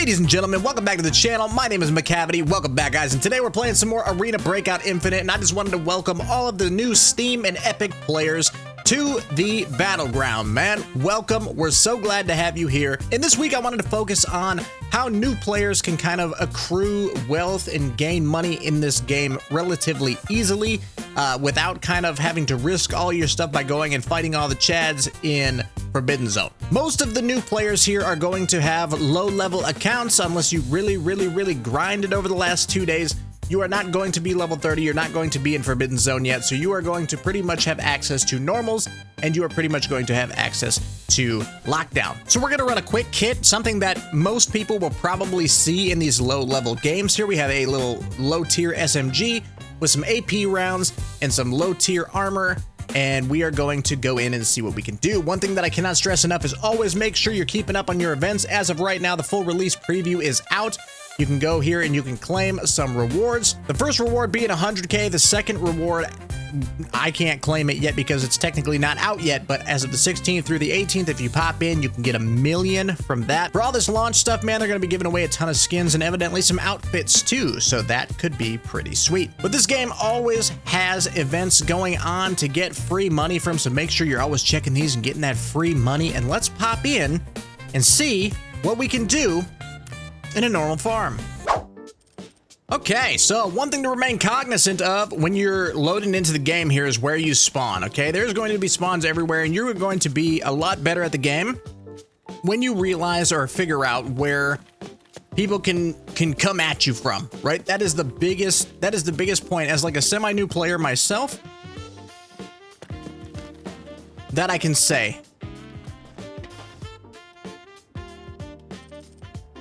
Ladies and gentlemen, welcome back to the channel. My name is McCavity. Welcome back, guys. And today we're playing some more Arena Breakout Infinite, and I just wanted to welcome all of the new Steam and Epic players to the battleground, man. Welcome. We're so glad to have you here. And this week I wanted to focus on how new players can kind of accrue wealth and gain money in this game relatively easily without kind of having to risk all your stuff by going and fighting all the chads in Forbidden Zone. Most of the new players here are going to have low-level accounts unless you really grinded over the last 2 days. You are not going to be level 30, you're not going to be in Forbidden Zone yet, so you are going to pretty much have access to normals, and you are pretty much going to have access to lockdown. So we're gonna run a quick kit, something that most people will probably see in these low-level games. Here we have a little low-tier SMG with some AP rounds and some low-tier armor, and we are going to go in and see what we can do. One thing that I cannot stress enough is always make sure you're keeping up on your events. As of right now, the full release preview is out. You can go here and you can claim some rewards. The first reward being 100K. The second reward, I can't claim it yet because it's technically not out yet, but as of the 16th through the 18th, if you pop in, you can get 1 million from that. For all this launch stuff, man, they're going to be giving away a ton of skins and evidently some outfits too, so that could be pretty sweet. But this game always has events going on to get free money from, so make sure you're always checking these and getting that free money. And let's pop in and see what we can do in a normal farm. Okay, so one thing to remain cognizant of when you're loading into the game here is where you spawn, okay? There's going to be spawns everywhere, and you're going to be a lot better at the game when you realize or figure out where people can come at you from, right? That is the biggest point. As like a semi-new player myself, that I can say.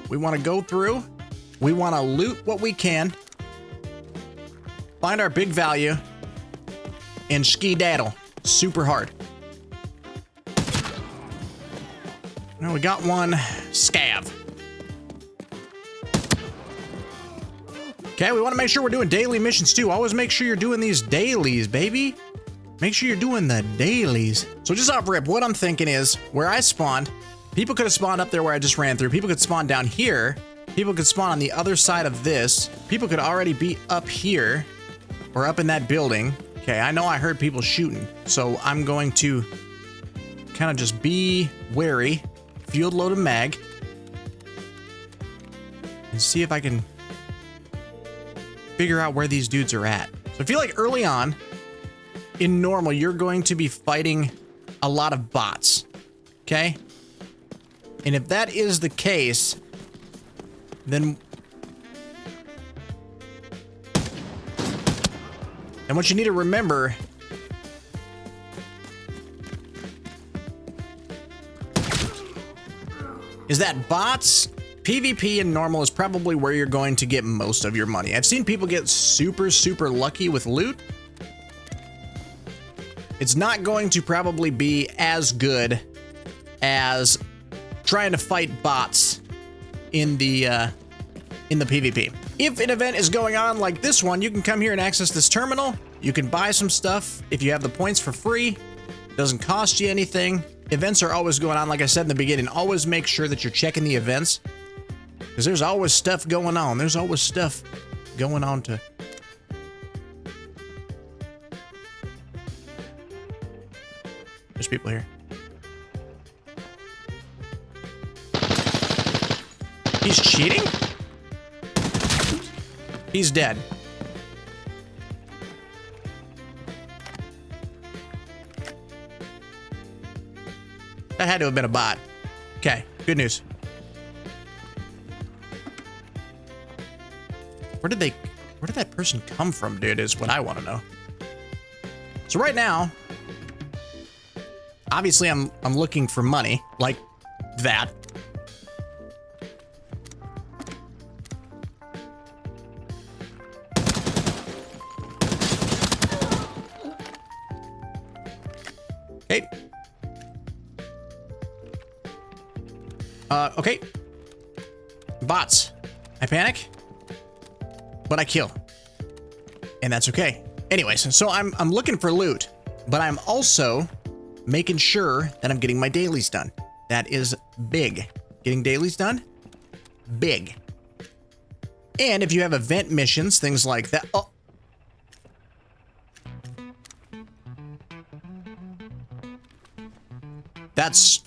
We want to go through, we want to loot what we can, find our big value, and ski-daddle super hard. Now we got one scav. Okay, we want to make sure we're doing daily missions too. Always make sure you're doing these dailies, baby. Make sure you're doing the dailies. So just off rip, what I'm thinking is where I spawned, people could have spawned up there where I just ran through. People could spawn down here. People could spawn on the other side of this. People could already be up here or up in that building. Okay, I know I heard people shooting, so I'm going to kind of just be wary, field load a mag, and see if I can figure out where these dudes are at. So I feel like early on, in normal, you're going to be fighting a lot of bots, okay? And if that is the case, then what you need to remember is that bots, PvP and normal is probably where you're going to get most of your money. I've seen people get super lucky with loot. It's not going to probably be as good as trying to fight bots in the PvP. If an event is going on like this one, you can come here and access this terminal. You can buy some stuff if you have the points for free. It doesn't cost you anything. Events are always going on, like I said in the beginning. Always make sure that you're checking the events because there's always stuff going on. There's always stuff going on to... There's people here. He's cheating? He's dead. That had to have been a bot. Okay, good news. Where did that person come from, dude, is what I want to know. So right now, obviously I'm looking for money, like that. Okay. Okay. Bots. I panic, but I kill. And that's okay. Anyways, so I'm looking for loot, but I'm also making sure that I'm getting my dailies done. That is big. Getting dailies done, big. And if you have event missions, things like that. Oh. That's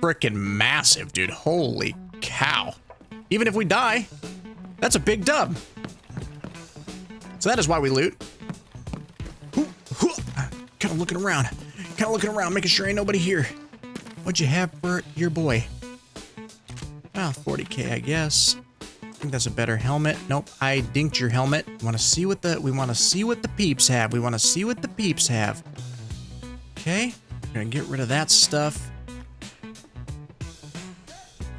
freaking massive, dude. Holy cow. Even if we die, that's a big dub. So that is why we loot. Kind of looking around. Making sure ain't nobody here. What'd you have for your boy? Well, 40K, I guess. I think that's a better helmet. Nope, I dinked your helmet. We want to see what the peeps have. Okay, we're gonna get rid of that stuff.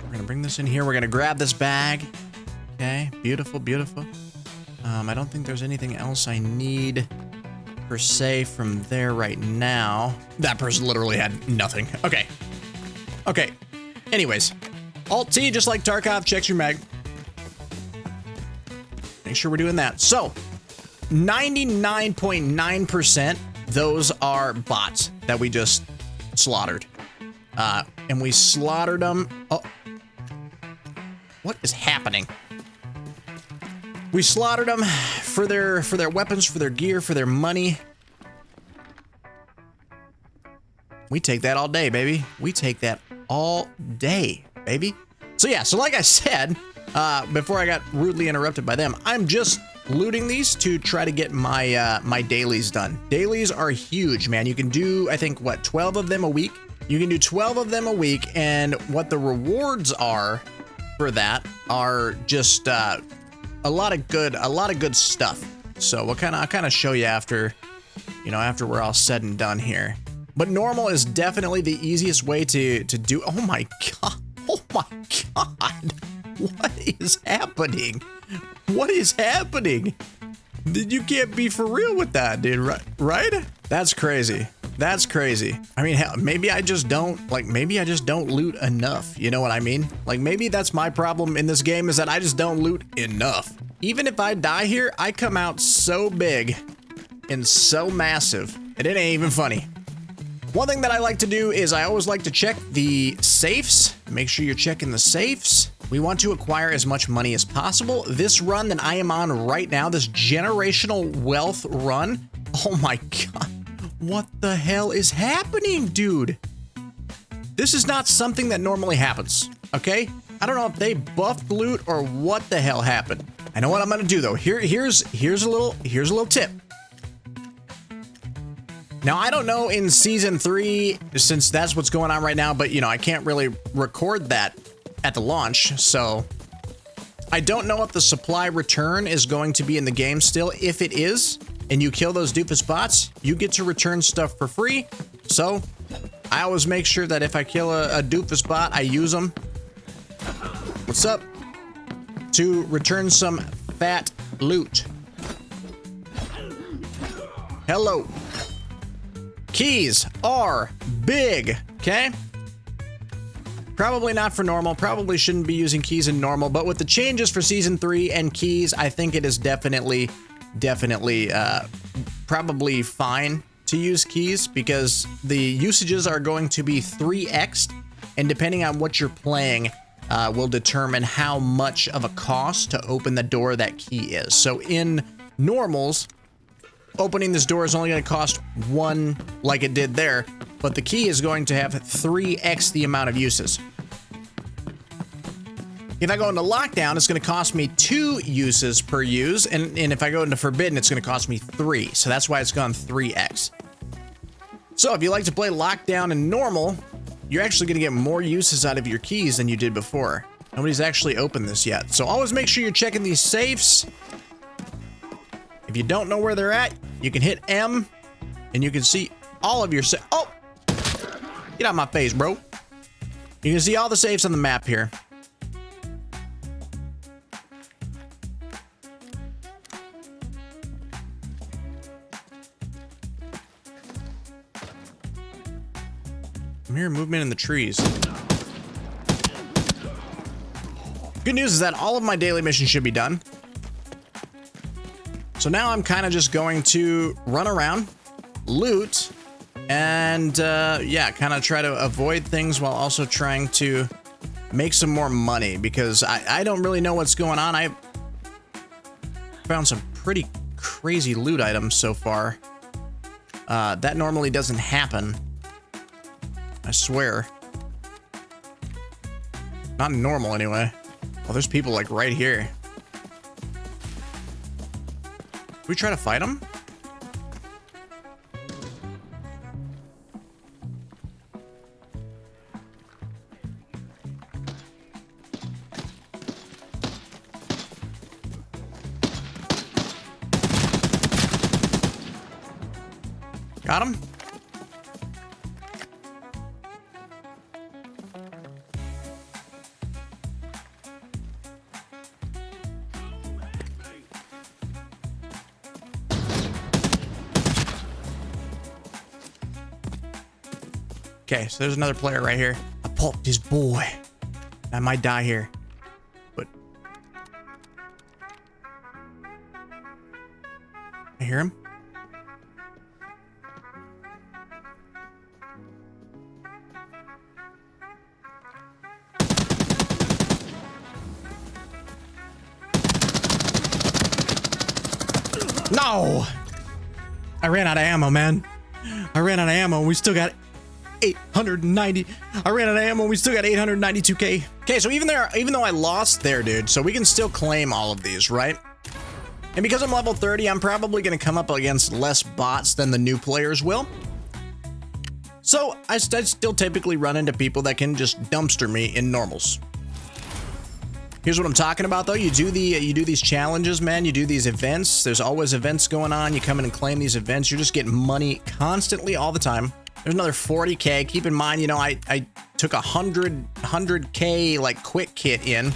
We're gonna bring this in here. We're gonna grab this bag. Okay, beautiful, beautiful. I don't think there's anything else I need per se from there right now. That person literally had nothing. Okay. Okay. Anyways, Alt-T, just like Tarkov, checks your mag. Make sure we're doing that. So, 99.9%, those are bots that we just slaughtered. And we slaughtered them. Oh. What is happening? We slaughtered them for their weapons, for their gear, for their money. We take that all day, baby. We take that all day, baby. So yeah, so like I said, before I got rudely interrupted by them, I'm just looting these to try to get my my dailies done. Dailies are huge, man. You can do, I think, what, 12 of them a week? You can do 12 of them a week, and what the rewards are for that are just a lot of good stuff. So I'll kind of show you after, after we're all said and done here. But normal is definitely the easiest way to do. Oh my god! Oh my god! What is happening? What is happening? You can't be for real with that, dude. Right? That's crazy. That's crazy. I mean, hell, maybe I just don't loot enough. You know what I mean? Like, maybe that's my problem in this game, is that I just don't loot enough. Even if I die here, I come out so big and so massive, and it ain't even funny. One thing that I like to do is I always like to check the safes. Make sure you're checking the safes. We want to acquire as much money as possible. This run that I am on right now, this generational wealth run, oh my god. What the hell is happening, dude? This is not something that normally happens, okay? I don't know if they buffed loot or what the hell happened. I know what I'm gonna do though. Here's a little tip. Now, I don't know in Season 3, since that's what's going on right now, but, I can't really record that at the launch, so I don't know if the supply return is going to be in the game still. If it is, and you kill those doofus bots, you get to return stuff for free. So, I always make sure that if I kill a doofus bot, I use them. What's up? To return some fat loot. Hello. Keys are big, okay? Probably not for normal. Probably shouldn't be using keys in normal, but with the changes for Season 3 and keys, I think it is definitely probably fine to use keys, because the usages are going to be 3x'd, and depending on what you're playing, will determine how much of a cost to open the door that key is. So in normals, opening this door is only going to cost 1 like it did there, but the key is going to have 3x the amount of uses. If I go into lockdown, it's going to cost me 2 uses per use, and if I go into forbidden, it's going to cost me 3. So that's why it's gone 3x. So if you like to play lockdown and normal, you're actually going to get more uses out of your keys than you did before. Nobody's actually opened this yet. So always make sure you're checking these safes. If you don't know where they're at, you can hit M, and you can see all of your oh! Get out of my face, bro. You can see all the safes on the map here. I'm hearing movement in the trees. Good news is that all of my daily missions should be done. So now I'm kind of just going to run around, loot, and yeah, kind of try to avoid things while also trying to make some more money, because I don't really know what's going on. I found some pretty crazy loot items so far. That normally doesn't happen. I swear. Not normal anyway. Oh, there's people like right here. Can we try to fight them? Got him? Okay, so there's another player right here. I pulped his boy. I might die here, but I hear him. No! I ran out of ammo, man. I ran out of ammo. We still got 890. I ran out of ammo. We still got 892k. Okay, so even though I lost there, dude, so we can still claim all of these, right? And because I'm level 30, I'm probably going to come up against less bots than the new players will. So I still typically run into people that can just dumpster me in normals. Here's what I'm talking about, though. You do these challenges, man. You do these events. There's always events going on. You come in and claim these events. You're just getting money constantly all the time. There's another 40k. Keep in mind, you know, I took 100k like quick kit in.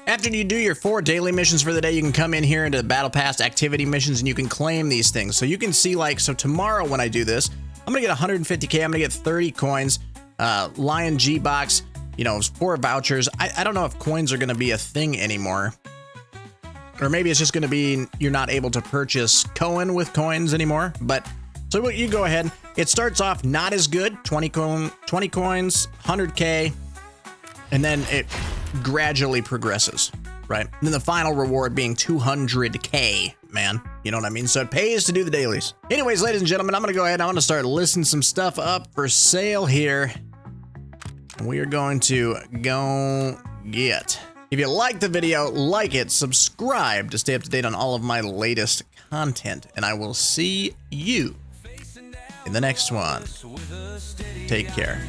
After you do your 4 daily missions for the day, you can come in here into the Battle Pass activity missions and you can claim these things. So you can see, like, so tomorrow when I do this, I'm gonna get 150k. I'm gonna get 30 coins, Lion G box. You know, 4 vouchers. I don't know if coins are going to be a thing anymore. Or maybe it's just going to be you're not able to purchase Cohen with coins anymore. But so you go ahead. It starts off not as good. 20 coins, 100k. And then it gradually progresses, right? And then the final reward being 200k, man. You know what I mean? So it pays to do the dailies. Anyways, ladies and gentlemen, I'm going to go ahead. I'm going to start listing some stuff up for sale here. We are going to go get. If you like the video, like it, subscribe to stay up to date on all of my latest content, and I will see you in the next one. Take care.